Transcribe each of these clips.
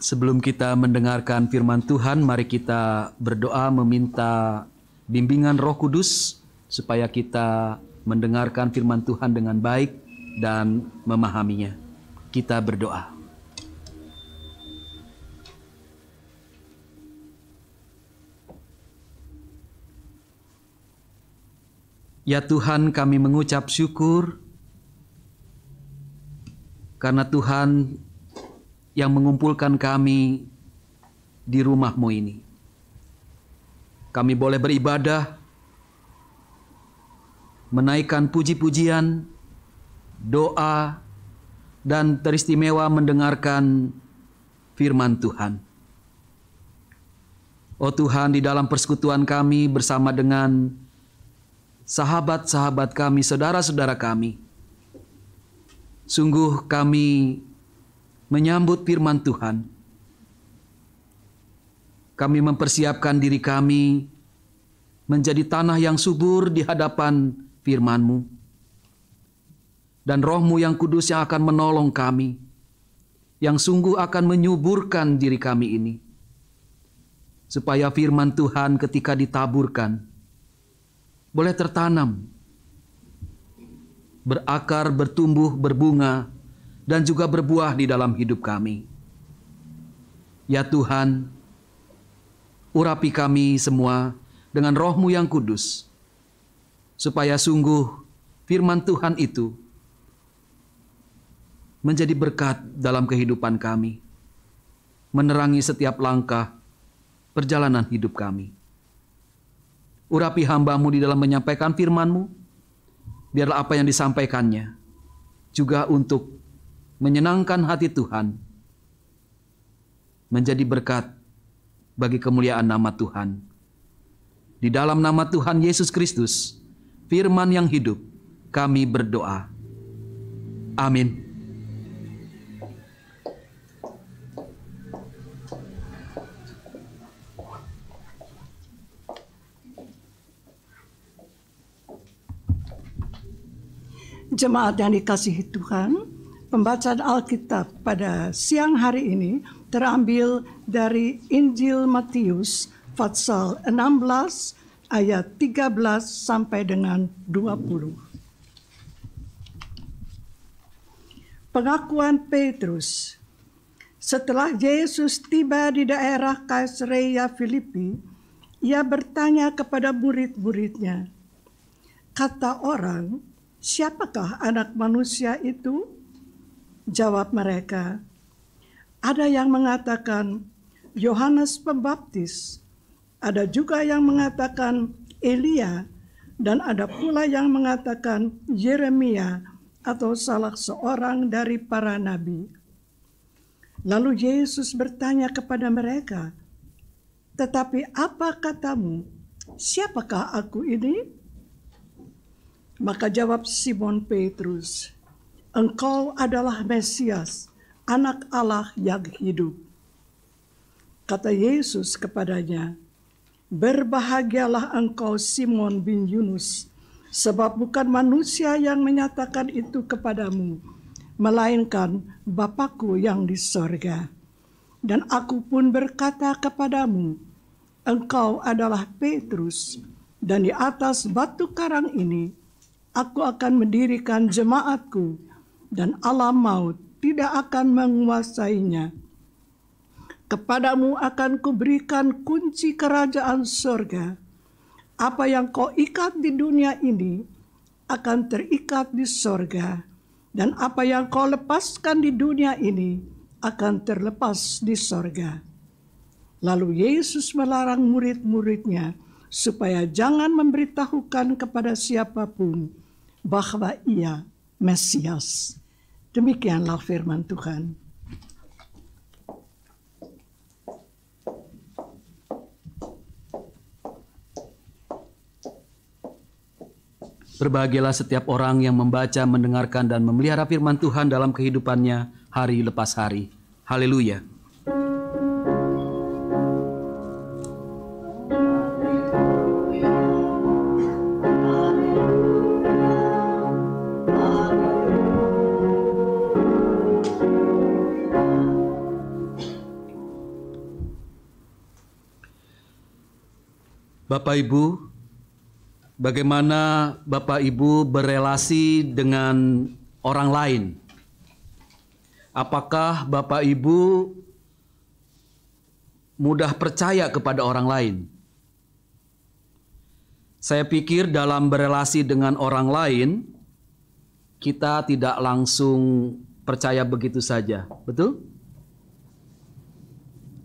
Sebelum kita mendengarkan firman Tuhan, mari kita berdoa meminta bimbingan Roh Kudus supaya kita mendengarkan firman Tuhan dengan baik dan memahaminya. Kita berdoa. Ya Tuhan, kami mengucap syukur karena Tuhan yang mengumpulkan kami di rumah-Mu ini. Kami boleh beribadah, menaikkan puji-pujian, doa, dan teristimewa mendengarkan firman Tuhan. Oh Tuhan, di dalam persekutuan kami bersama dengan sahabat-sahabat kami, saudara-saudara kami, sungguh kami menyambut firman Tuhan. Kami mempersiapkan diri kami menjadi tanah yang subur di hadapan firman-Mu. Dan Roh-Mu yang kudus yang akan menolong kami, yang sungguh akan menyuburkan diri kami ini. Supaya firman Tuhan ketika ditaburkan, boleh tertanam, berakar, bertumbuh, berbunga, dan juga berbuah di dalam hidup kami. Ya Tuhan, urapi kami semua dengan Roh-Mu yang kudus, supaya sungguh firman Tuhan itu menjadi berkat dalam kehidupan kami, menerangi setiap langkah perjalanan hidup kami. Urapi hamba-Mu di dalam menyampaikan firman-Mu, biarlah apa yang disampaikannya juga untuk menyenangkan hati Tuhan, menjadi berkat bagi kemuliaan nama Tuhan. Di dalam nama Tuhan Yesus Kristus, firman yang hidup, kami berdoa. Amin. Jemaat yang dikasihi Tuhan, pembacaan Alkitab pada siang hari ini terambil dari Injil Matius pasal 16 ayat 13 sampai dengan 20. Pengakuan Petrus. Setelah Yesus tiba di daerah Kaisarea Filipi, ia bertanya kepada murid-muridnya, "Kata orang, siapakah anak manusia itu?" Jawab mereka, "Ada yang mengatakan Yohanes Pembaptis, ada juga yang mengatakan Elia, dan ada pula yang mengatakan Yeremia atau salah seorang dari para nabi." Lalu Yesus bertanya kepada mereka, "Tetapi apa katamu? Siapakah aku ini?" Maka jawab Simon Petrus, "Engkau adalah Mesias, Anak Allah yang hidup." Kata Yesus kepadanya, "Berbahagialah engkau Simon bin Yunus, sebab bukan manusia yang menyatakan itu kepadamu, melainkan Bapa-Ku yang di sorga. Dan aku pun berkata kepadamu, engkau adalah Petrus, dan di atas batu karang ini aku akan mendirikan jemaatku, dan alam maut tidak akan menguasainya. Kepadamu akan kuberikan kunci kerajaan sorga. Apa yang kau ikat di dunia ini akan terikat di sorga, dan apa yang kau lepaskan di dunia ini akan terlepas di sorga." Lalu Yesus melarang murid-muridnya supaya jangan memberitahukan kepada siapapun bahwa ia Mesias. Demikianlah firman Tuhan. Berbahagialah setiap orang yang membaca, mendengarkan, dan memelihara firman Tuhan dalam kehidupannya hari lepas hari. Haleluya. Bapak Ibu, bagaimana Bapak Ibu berelasi dengan orang lain? Apakah Bapak Ibu mudah percaya kepada orang lain? Saya pikir dalam berelasi dengan orang lain, kita tidak langsung percaya begitu saja, betul?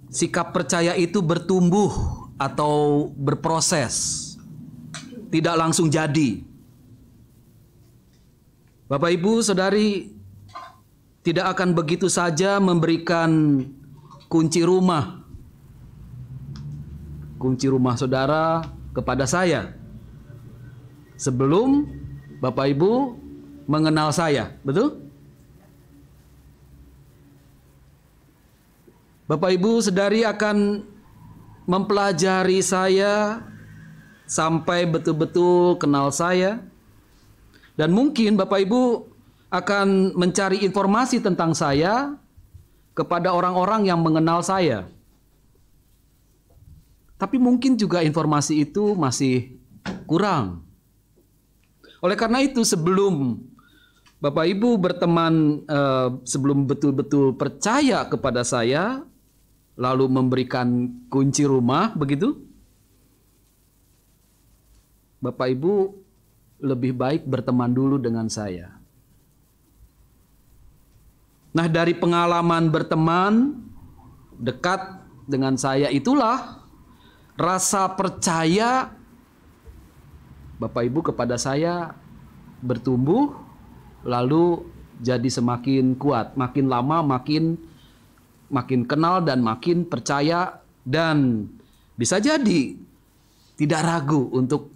Sikap percaya itu bertumbuh atau berproses, tidak langsung jadi. Bapak Ibu Saudari, tidak akan begitu saja memberikan kunci rumah saudara kepada saya sebelum Bapak Ibu mengenal saya, betul? Bapak Ibu Saudari akan mempelajari saya sampai betul-betul kenal saya. Dan mungkin Bapak Ibu akan mencari informasi tentang saya kepada orang-orang yang mengenal saya. Tapi mungkin juga informasi itu masih kurang. Oleh karena itu sebelum Bapak Ibu berteman, sebelum betul-betul percaya kepada saya, lalu memberikan kunci rumah, begitu? Bapak Ibu lebih baik berteman dulu dengan saya. Nah, dari pengalaman berteman dekat dengan saya itulah rasa percaya Bapak Ibu kepada saya bertumbuh, lalu jadi semakin kuat, makin lama makin kenal dan makin percaya, dan bisa jadi tidak ragu untuk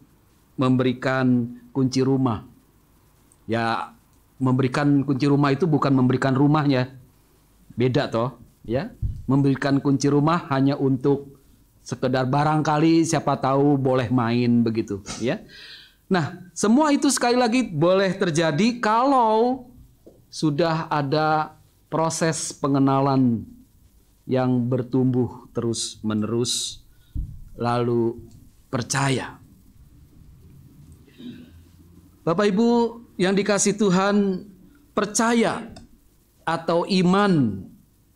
memberikan kunci rumah. Ya, memberikan kunci rumah itu bukan memberikan rumahnya. Beda toh, ya. Memberikan kunci rumah hanya untuk sekedar barangkali siapa tahu boleh main begitu, ya. Nah, semua itu sekali lagi boleh terjadi kalau sudah ada proses pengenalan yang bertumbuh terus-menerus, lalu percaya. Bapak Ibu yang dikasihi Tuhan, percaya atau iman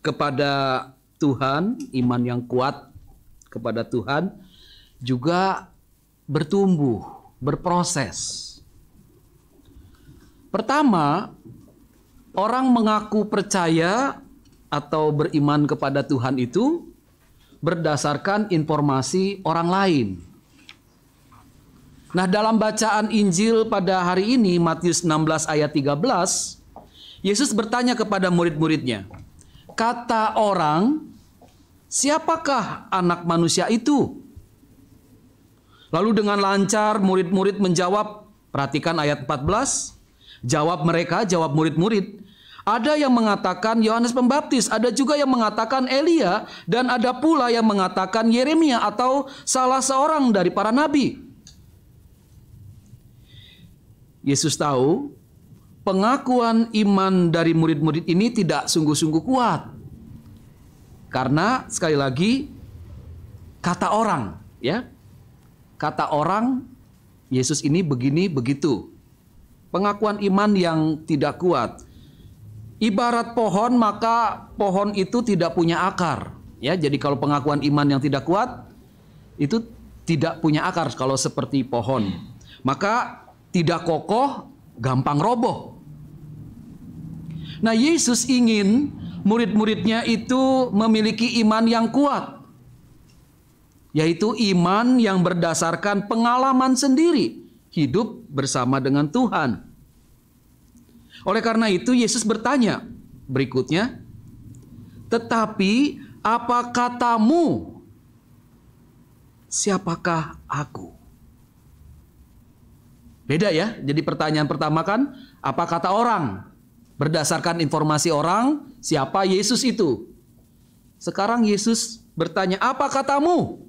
kepada Tuhan, iman yang kuat kepada Tuhan juga bertumbuh, berproses. Pertama, orang mengaku percaya atau beriman kepada Tuhan itu berdasarkan informasi orang lain. Nah, dalam bacaan Injil pada hari ini, Matius 16 ayat 13, Yesus bertanya kepada murid-muridnya, "Kata orang, siapakah anak manusia itu?" Lalu dengan lancar murid-murid menjawab, perhatikan ayat 14, jawab murid-murid, ada yang mengatakan Yohanes Pembaptis, ada juga yang mengatakan Elia, dan ada pula yang mengatakan Yeremia atau salah seorang dari para nabi. Yesus tahu pengakuan iman dari murid-murid ini tidak sungguh-sungguh kuat. Karena sekali lagi kata orang, ya. Kata orang, Yesus ini begini begitu. Pengakuan iman yang tidak kuat. Ibarat pohon, maka pohon itu tidak punya akar, ya. Jadi kalau pengakuan iman yang tidak kuat itu tidak punya akar kalau seperti pohon. Maka tidak kokoh, gampang roboh. Nah, Yesus ingin murid-muridnya itu memiliki iman yang kuat, yaitu iman yang berdasarkan pengalaman sendiri hidup bersama dengan Tuhan. Oleh karena itu Yesus bertanya berikutnya, "Tetapi apa katamu? Siapakah aku?" Beda ya, jadi pertanyaan pertama kan, apa kata orang? Berdasarkan informasi orang, siapa Yesus itu? Sekarang Yesus bertanya, apa katamu?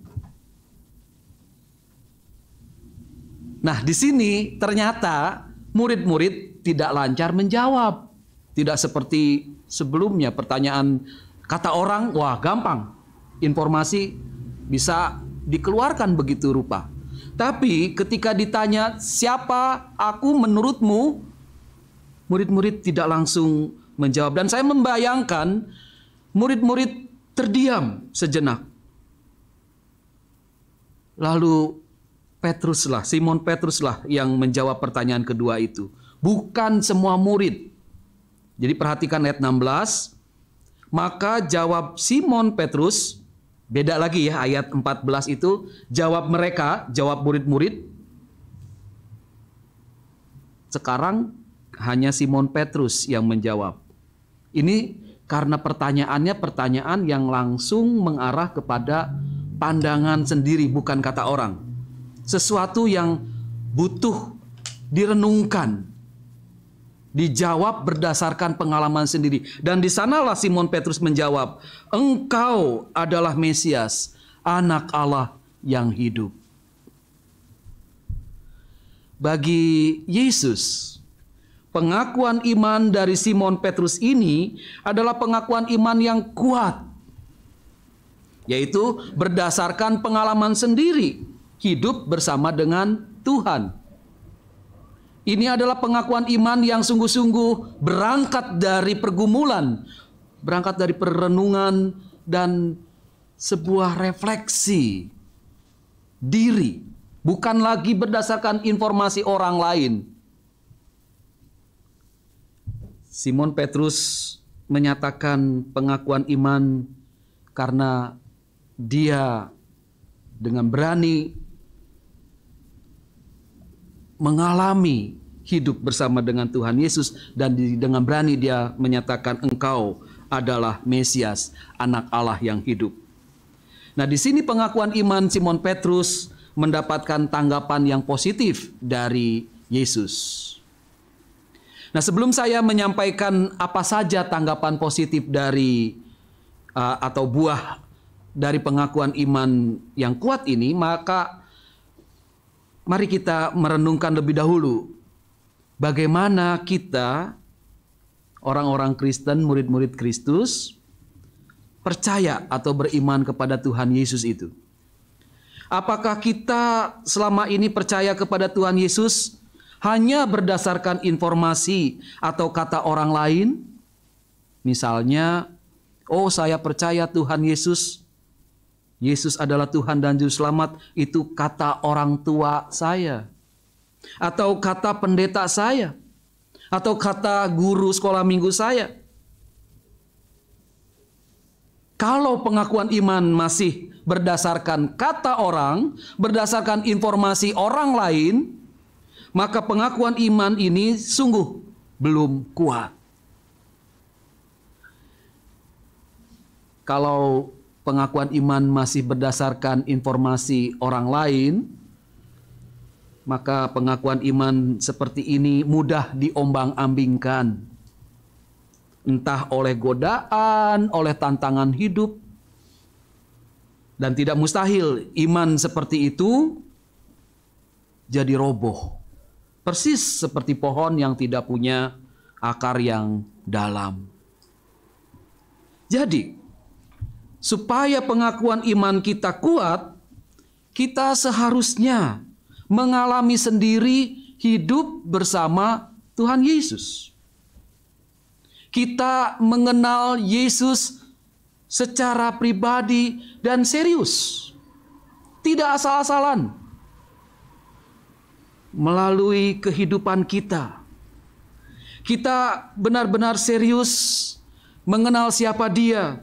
Nah, di sini ternyata murid-murid tidak lancar menjawab. Tidak seperti sebelumnya, pertanyaan kata orang, wah gampang. Informasi bisa dikeluarkan begitu rupa. Tapi ketika ditanya, siapa aku menurutmu? Murid-murid tidak langsung menjawab. Dan saya membayangkan murid-murid terdiam sejenak. Lalu Simon Petruslah yang menjawab pertanyaan kedua itu. Bukan semua murid. Jadi perhatikan ayat 16. Maka jawab Simon Petrus, beda lagi ya ayat 14 itu, jawab murid-murid. Sekarang hanya Simon Petrus yang menjawab. Ini karena pertanyaannya pertanyaan yang langsung mengarah kepada pandangan sendiri, bukan kata orang. Sesuatu yang butuh direnungkan, dijawab berdasarkan pengalaman sendiri. Dan di sanalah Simon Petrus menjawab, engkau adalah Mesias, anak Allah yang hidup. Bagi Yesus, pengakuan iman dari Simon Petrus ini adalah pengakuan iman yang kuat, yaitu berdasarkan pengalaman sendiri, hidup bersama dengan Tuhan. Ini adalah pengakuan iman yang sungguh-sungguh berangkat dari pergumulan, berangkat dari perenungan dan sebuah refleksi diri, bukan lagi berdasarkan informasi orang lain. Simon Petrus menyatakan pengakuan iman karena dia dengan berani mengalami hidup bersama dengan Tuhan Yesus, dan dengan berani dia menyatakan engkau adalah Mesias, anak Allah yang hidup. Nah, di sini pengakuan iman Simon Petrus mendapatkan tanggapan yang positif dari Yesus. Nah, sebelum saya menyampaikan apa saja tanggapan positif dari atau buah dari pengakuan iman yang kuat ini, maka mari kita merenungkan lebih dahulu bagaimana kita, orang-orang Kristen, murid-murid Kristus, percaya atau beriman kepada Tuhan Yesus itu. Apakah kita selama ini percaya kepada Tuhan Yesus hanya berdasarkan informasi atau kata orang lain? Misalnya, oh saya percaya Tuhan Yesus, Yesus adalah Tuhan dan Juru Selamat, itu kata orang tua saya, atau kata pendeta saya, atau kata guru sekolah minggu saya. Kalau pengakuan iman masih berdasarkan kata orang, berdasarkan informasi orang lain, maka pengakuan iman ini sungguh belum kuat. Kalau pengakuan iman masih berdasarkan informasi orang lain, maka pengakuan iman seperti ini mudah diombang-ambingkan. Entah oleh godaan, oleh tantangan hidup. Dan tidak mustahil iman seperti itu jadi roboh. Persis seperti pohon yang tidak punya akar yang dalam. Jadi, supaya pengakuan iman kita kuat, kita seharusnya mengalami sendiri hidup bersama Tuhan Yesus. Kita mengenal Yesus secara pribadi dan serius. Tidak asal-asalan. Melalui kehidupan kita. Kita benar-benar serius mengenal siapa Dia.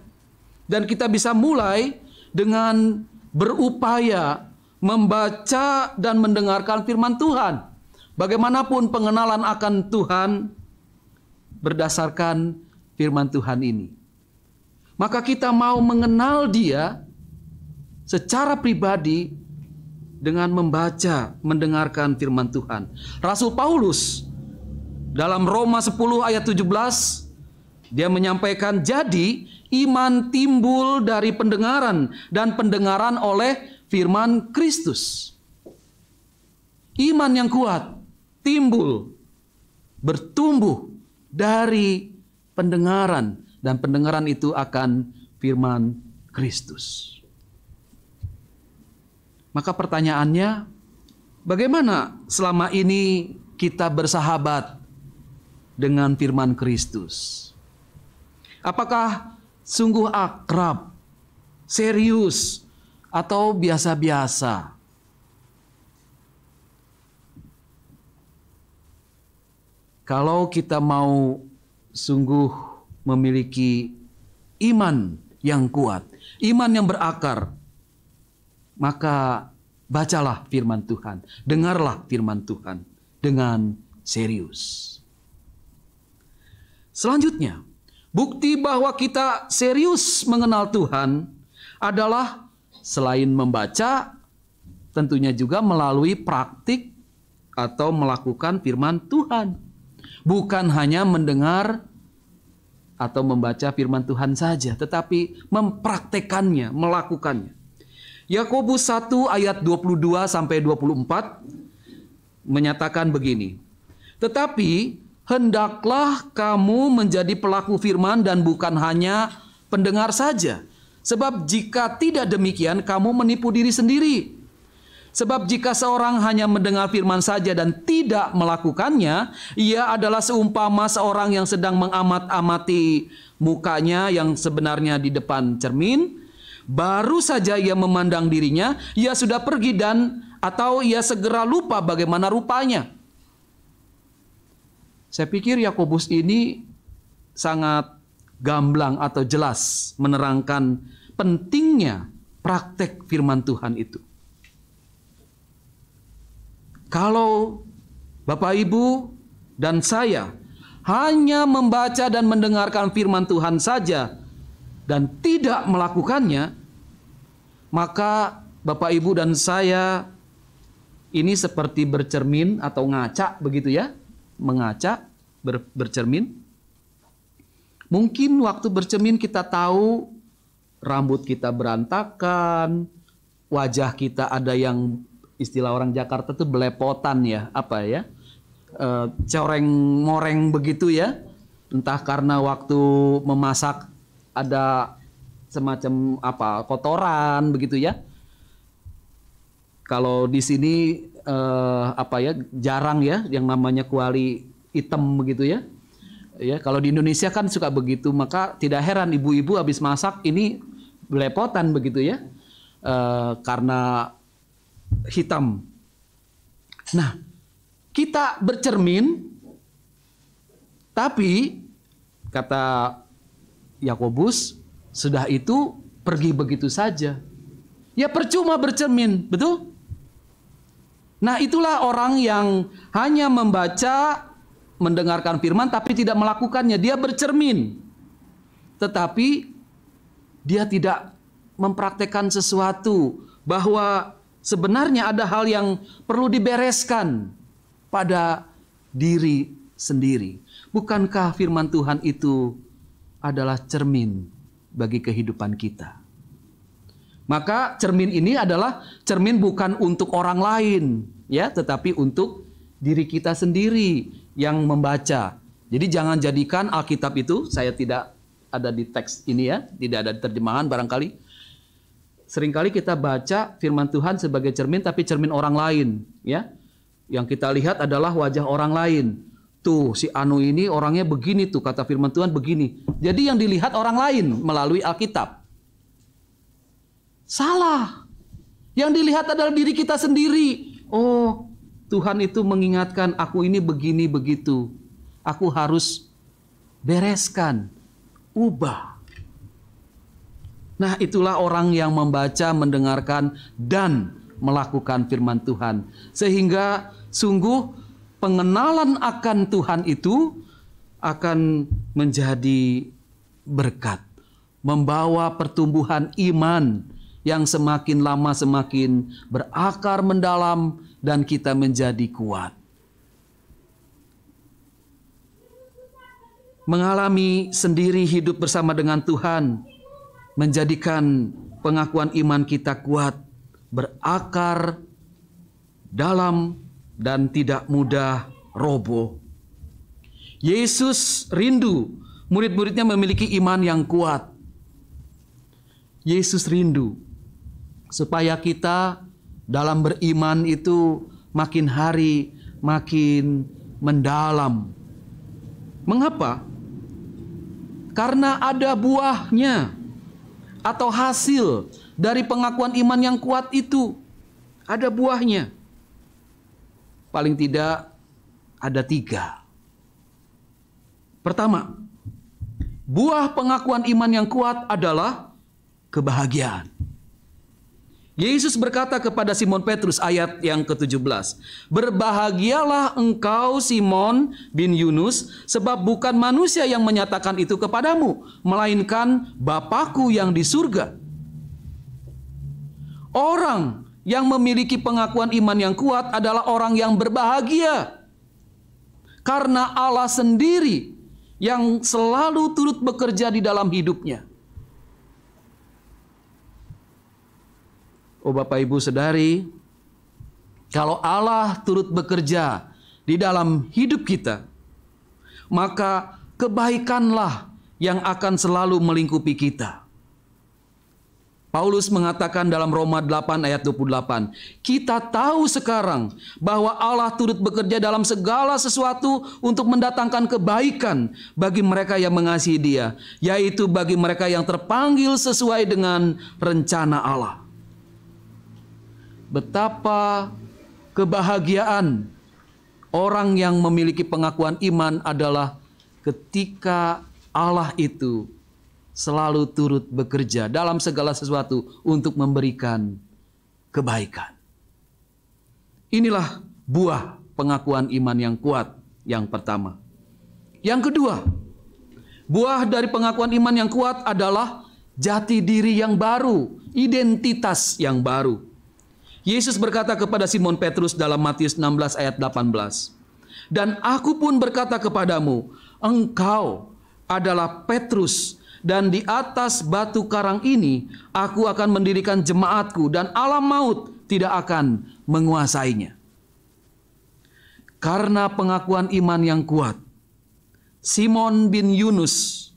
Dan kita bisa mulai dengan berupaya membaca dan mendengarkan firman Tuhan. Bagaimanapun pengenalan akan Tuhan berdasarkan firman Tuhan ini. Maka kita mau mengenal Dia secara pribadi dengan membaca, mendengarkan firman Tuhan. Rasul Paulus dalam Roma 10 ayat 17, dia menyampaikan, jadi iman timbul dari pendengaran, dan pendengaran oleh firman Kristus. Iman yang kuat timbul, bertumbuh dari pendengaran, dan pendengaran itu akan firman Kristus. Maka pertanyaannya, Bagaimana selama ini kita bersahabat dengan firman Kristus? Apakah sungguh akrab, serius, atau biasa-biasa? Kalau kita mau sungguh memiliki iman yang kuat, iman yang berakar, maka bacalah firman Tuhan, dengarlah firman Tuhan dengan serius. Selanjutnya, bukti bahwa kita serius mengenal Tuhan adalah selain membaca, tentunya juga melalui praktik atau melakukan firman Tuhan. Bukan hanya mendengar atau membaca firman Tuhan saja, tetapi mempraktekannya, melakukannya. Yakobus 1 ayat 22 sampai 24 menyatakan begini. Tetapi hendaklah kamu menjadi pelaku firman dan bukan hanya pendengar saja. Sebab jika tidak demikian kamu menipu diri sendiri. Sebab jika seorang hanya mendengar firman saja dan tidak melakukannya, ia adalah seumpama seorang yang sedang mengamat-amati mukanya yang sebenarnya di depan cermin. Baru saja ia memandang dirinya, ia sudah pergi atau ia segera lupa bagaimana rupanya. Saya pikir Yakobus ini sangat gamblang atau jelas menerangkan pentingnya praktek firman Tuhan itu. Kalau Bapak Ibu dan saya hanya membaca dan mendengarkan firman Tuhan saja dan tidak melakukannya, maka Bapak Ibu dan saya ini seperti bercermin atau ngaca begitu ya, mengaca, bercermin. Mungkin waktu bercermin kita tahu rambut kita berantakan, wajah kita ada yang istilah orang Jakarta tuh belepotan ya, apa ya, coreng-moreng begitu ya, entah karena waktu memasak ada semacam apa kotoran begitu ya. Kalau di sini apa ya, jarang ya yang namanya kuali hitam begitu ya. Ya, kalau di Indonesia kan suka begitu, maka tidak heran ibu-ibu habis masak ini belepotan begitu ya, karena hitam. Nah, kita bercermin, tapi kata Yakobus, sudah itu pergi begitu saja. Ya percuma bercermin, betul? Nah, itulah orang yang hanya membaca, mendengarkan firman tapi tidak melakukannya. Dia bercermin, tetapi dia tidak mempraktekkan sesuatu, bahwa sebenarnya ada hal yang perlu dibereskan pada diri sendiri. Bukankah firman Tuhan itu adalah cermin bagi kehidupan kita? Maka cermin ini adalah cermin bukan untuk orang lain, ya, tetapi untuk diri kita sendiri yang membaca. Jadi jangan jadikan Alkitab itu, saya tidak ada di teks ini ya, tidak ada terjemahan barangkali. Seringkali kita baca firman Tuhan sebagai cermin, tapi cermin orang lain, ya. Yang kita lihat adalah wajah orang lain. Tuh, si Anu ini orangnya begini tuh, kata firman Tuhan begini. Jadi yang dilihat orang lain melalui Alkitab. Salah. Yang dilihat adalah diri kita sendiri. Oh, Tuhan itu mengingatkan aku ini begini begitu. Aku harus bereskan, ubah. Nah, itulah orang yang membaca, mendengarkan, dan melakukan firman Tuhan. Sehingga sungguh pengenalan akan Tuhan itu akan menjadi berkat. Membawa pertumbuhan iman yang semakin lama semakin berakar mendalam dan kita menjadi kuat. Mengalami sendiri hidup bersama dengan Tuhan menjadikan pengakuan iman kita kuat, berakar dalam dan tidak mudah roboh. Yesus rindu murid-muridnya memiliki iman yang kuat. Yesus rindu supaya kita dalam beriman itu makin hari makin mendalam. Mengapa? Karena ada buahnya atau hasil dari pengakuan iman yang kuat itu. Ada buahnya. Paling tidak ada 3. Pertama, buah pengakuan iman yang kuat adalah kebahagiaan. Yesus berkata kepada Simon Petrus ayat yang ke-17, "Berbahagialah engkau Simon bin Yunus, sebab bukan manusia yang menyatakan itu kepadamu, melainkan Bapa-Ku yang di surga." Orang yang memiliki pengakuan iman yang kuat adalah orang yang berbahagia. Karena Allah sendiri yang selalu turut bekerja di dalam hidupnya. Oh Bapak Ibu Saudari, kalau Allah turut bekerja di dalam hidup kita, maka kebaikanlah yang akan selalu melingkupi kita. Paulus mengatakan dalam Roma 8 ayat 28, "Kita tahu sekarang bahwa Allah turut bekerja dalam segala sesuatu untuk mendatangkan kebaikan bagi mereka yang mengasihi Dia, yaitu bagi mereka yang terpanggil sesuai dengan rencana Allah." Betapa kebahagiaan orang yang memiliki pengakuan iman adalah ketika Allah itu selalu turut bekerja dalam segala sesuatu untuk memberikan kebaikan. Inilah buah pengakuan iman yang kuat yang pertama. Yang kedua, buah dari pengakuan iman yang kuat adalah jati diri yang baru, identitas yang baru. Yesus berkata kepada Simon Petrus dalam Matius 16 ayat 18, "Dan aku pun berkata kepadamu, engkau adalah Petrus, dan di atas batu karang ini aku akan mendirikan jemaatku, dan alam maut tidak akan menguasainya." Karena pengakuan iman yang kuat, Simon bin Yunus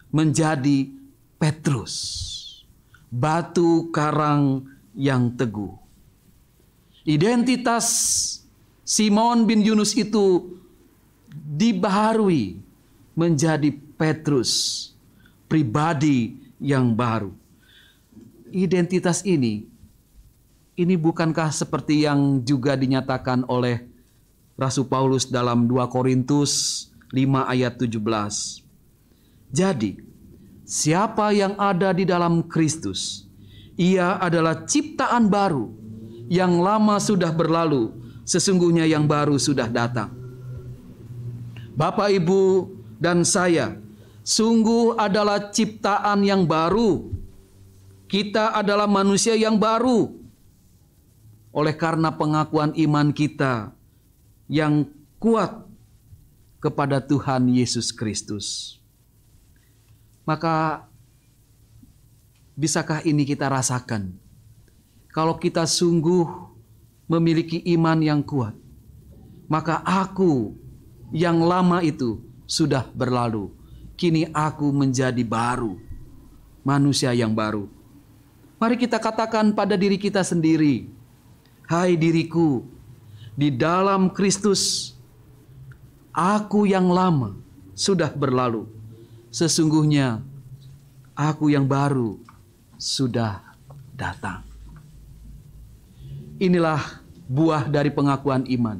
menjadi Petrus, batu karang yang teguh. Identitas Simon bin Yunus itu dibaharui menjadi Petrus, pribadi yang baru. Identitas ini bukankah seperti yang juga dinyatakan oleh Rasul Paulus dalam 2 Korintus 5 ayat 17. Jadi, siapa yang ada di dalam Kristus, ia adalah ciptaan baru. Yang lama sudah berlalu, sesungguhnya yang baru sudah datang. Bapak, Ibu, dan saya sungguh adalah ciptaan yang baru. Kita adalah manusia yang baru. Oleh karena pengakuan iman kita yang kuat kepada Tuhan Yesus Kristus. Maka bisakah ini kita rasakan? Kalau kita sungguh memiliki iman yang kuat, maka aku yang lama itu sudah berlalu. Kini aku menjadi baru, manusia yang baru. Mari kita katakan pada diri kita sendiri, "Hai diriku, di dalam Kristus, aku yang lama sudah berlalu. Sesungguhnya aku yang baru sudah datang." Inilah buah dari pengakuan iman.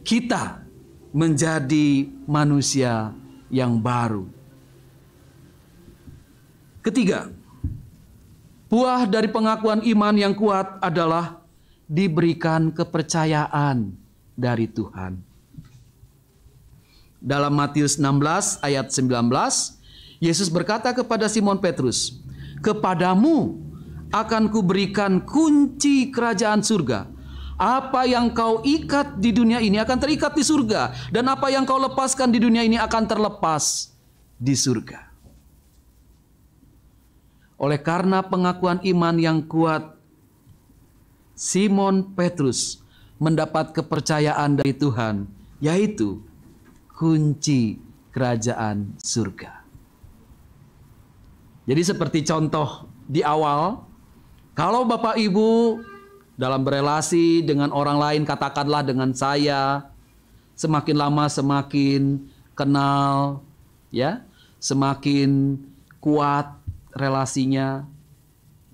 Kita menjadi manusia yang baru. Ketiga, buah dari pengakuan iman yang kuat adalah diberikan kepercayaan dari Tuhan. Dalam Matius 16 ayat 19, Yesus berkata kepada Simon Petrus, "Kepadamu akan kuberikan kunci kerajaan surga. Apa yang kau ikat di dunia ini akan terikat di surga, dan apa yang kau lepaskan di dunia ini akan terlepas di surga." Oleh karena pengakuan iman yang kuat, Simon Petrus mendapat kepercayaan dari Tuhan, yaitu kunci kerajaan surga. Jadi seperti contoh di awal, kalau Bapak Ibu dalam berelasi dengan orang lain, katakanlah dengan saya, semakin lama semakin kenal, ya, semakin kuat relasinya,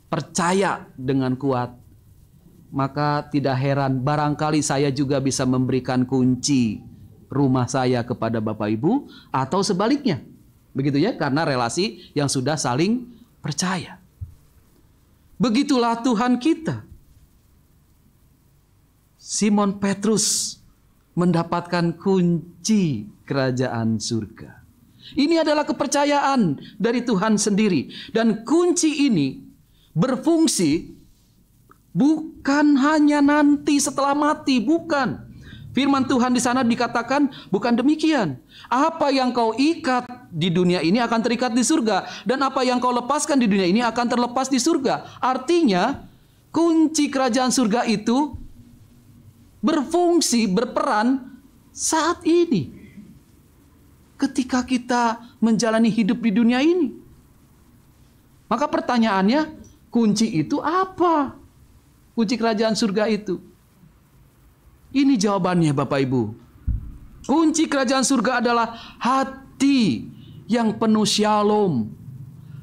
percaya dengan kuat, maka tidak heran barangkali saya juga bisa memberikan kunci rumah saya kepada Bapak Ibu, atau sebaliknya. Begitu ya, karena relasi yang sudah saling percaya. Begitulah Tuhan kita. Simon Petrus mendapatkan kunci kerajaan surga. Ini adalah kepercayaan dari Tuhan sendiri. Dan kunci ini berfungsi bukan hanya nanti setelah mati, bukan. Firman Tuhan di sana dikatakan bukan demikian. Apa yang kau ikat di dunia ini akan terikat di surga, dan apa yang kau lepaskan di dunia ini akan terlepas di surga. Artinya kunci kerajaan surga itu berfungsi, berperan saat ini. Ketika kita menjalani hidup di dunia ini. Maka pertanyaannya, kunci itu apa? Kunci kerajaan surga itu. Ini jawabannya Bapak Ibu. Kunci kerajaan surga adalah hati yang penuh shalom.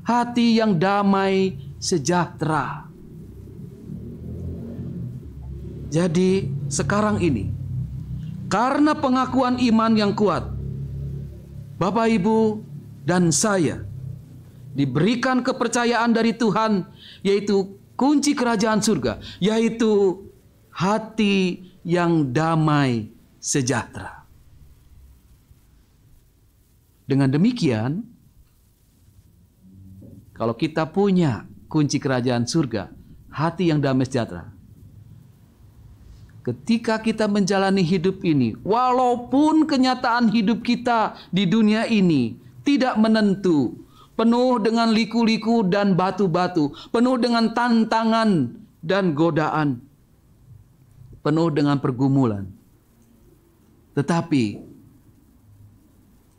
Hati yang damai sejahtera. Jadi sekarang ini, karena pengakuan iman yang kuat, Bapak Ibu dan saya diberikan kepercayaan dari Tuhan, yaitu kunci kerajaan surga, yaitu hati yang damai sejahtera. Dengan demikian, kalau kita punya kunci kerajaan surga, hati yang damai sejahtera, ketika kita menjalani hidup ini, walaupun kenyataan hidup kita di dunia ini tidak menentu, penuh dengan liku-liku dan batu-batu, penuh dengan tantangan dan godaan, penuh dengan pergumulan. Tetapi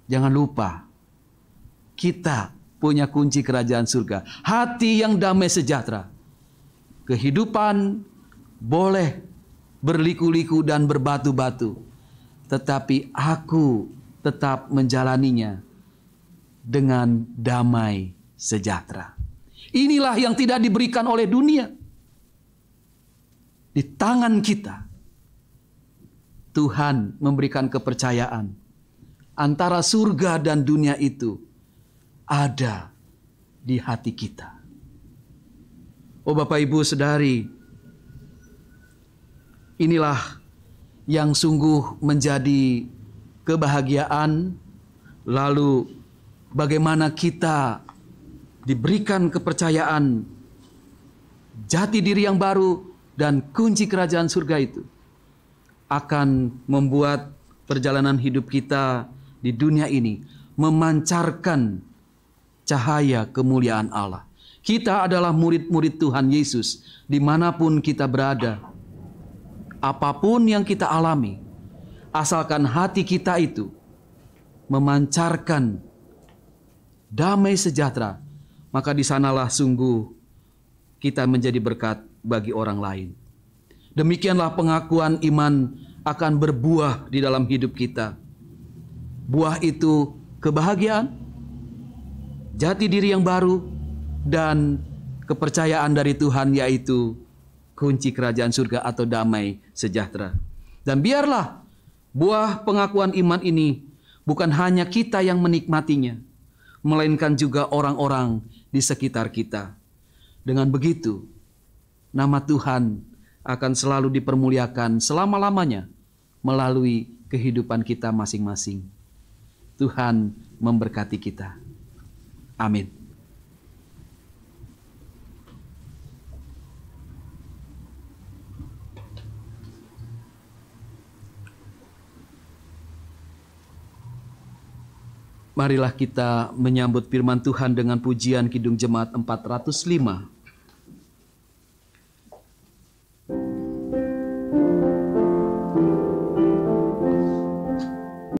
jangan lupa, kita punya kunci kerajaan surga, hati yang damai sejahtera. Kehidupan boleh berliku-liku dan berbatu-batu, tetapi aku tetap menjalaninya dengan damai sejahtera. Inilah yang tidak diberikan oleh dunia. Di tangan kita, Tuhan memberikan kepercayaan. Antara surga dan dunia itu ada di hati kita. Oh Bapak Ibu Saudari, inilah yang sungguh menjadi kebahagiaan. Lalu bagaimana kita diberikan kepercayaan jati diri yang baru, dan kunci kerajaan surga itu akan membuat perjalanan hidup kita di dunia ini memancarkan cahaya kemuliaan Allah. Kita adalah murid-murid Tuhan Yesus dimanapun kita berada. Apapun yang kita alami, asalkan hati kita itu memancarkan damai sejahtera, maka di sanalah sungguh kita menjadi berkat bagi orang lain. Demikianlah pengakuan iman akan berbuah di dalam hidup kita. Buah itu kebahagiaan, jati diri yang baru, dan kepercayaan dari Tuhan, yaitu kunci kerajaan surga atau damai sejahtera. Dan biarlah buah pengakuan iman ini bukan hanya kita yang menikmatinya, melainkan juga orang-orang di sekitar kita. Dengan begitu, nama Tuhan akan selalu dipermuliakan selama-lamanya melalui kehidupan kita masing-masing. Tuhan memberkati kita. Amin. Marilah kita menyambut firman Tuhan dengan pujian Kidung Jemaat 405.